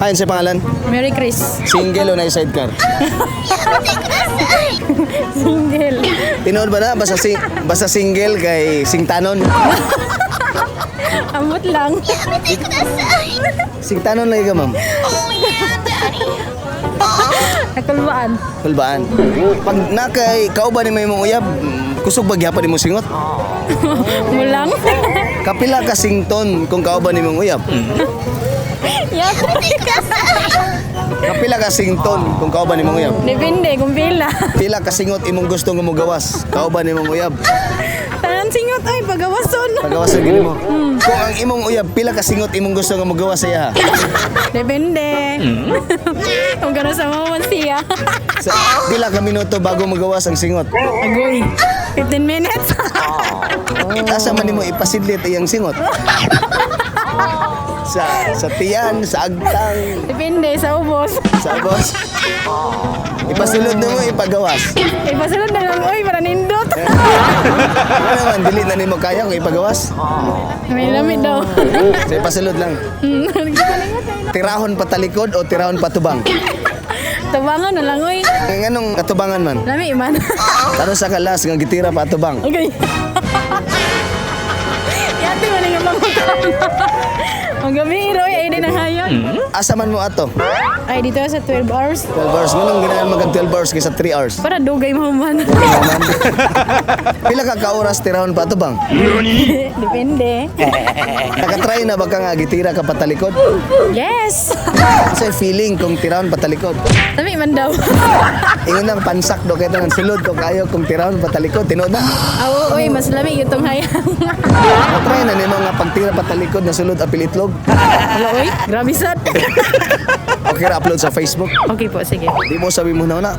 Ayun sa pangalan? Mary Chris. Single o na sidecar? Single. Tinood ba na? Basta single kay singtanon. Amot lang. Singtanon lagi ka, ma'am. Nakulbaan. Kulbaan. Pag nakay kauban ni may mong uyab, kusog bagyapan ni mo singot. Mulang. Kapila ka sington kung kauban ni mong uyab. Yes. Kapila ka sington kung kauban ni mong uyab. Depende kung pila. Pila ka singot imong gusto nga mo gawas, kauban ni mong uyab. Tanan singot ay pagawason. Pagawas sa gini mo. Kung ang imong uyab, pila ka singot imong gusto nga mo gawas sa iya. Depende. Kung gano'n sa maman siya. Sa pila ka minuto bago magawas ang singot. Agoy. 15 minutes. Asa man nimo ipasidlit iyang singot. Sa tiyan, sa agtang, Depende sa ubos. sa boss. Ipasulod na mo, ipagawas. Ipasunod na lang. Uy, para nindot. Ano naman, dili na nimo kaya kung ipagawas. May lamit daw. So ipasulod lang. Tirahon patalikod o tirahon patubang? Tabangan na lang, uy. Ang anong katubangan man? Lami man. Taro sa kalas nga gitira patubang. Okay. Yati mo na nga Ang gabi, Roy, ay din ang hayag. Asa man mo ato? Ay, dito sa 12 hours. 12 hours. Ngunong ganahan magag 12 hours kaysa 3 hours. Para dugay mo man. Pila ka kauras tirahon patubang? Depende. Nakatry na ba ka nga gitira ka patalikod? Yes! Kasi feeling kung tirahon patalikod. Lami man daw. Ingon nang pansak do kaya nang sulod kung kayo kung tirahon patalikod. Tinood na. Awo, uy, mas lami itong hayag. Nakatry na nimo nga pagtira patalikod na sulod apil itlog. Wala, uy, grabe sad. Okay ra upload sa Facebook. Okay po, sige. Di mo sabi mo na.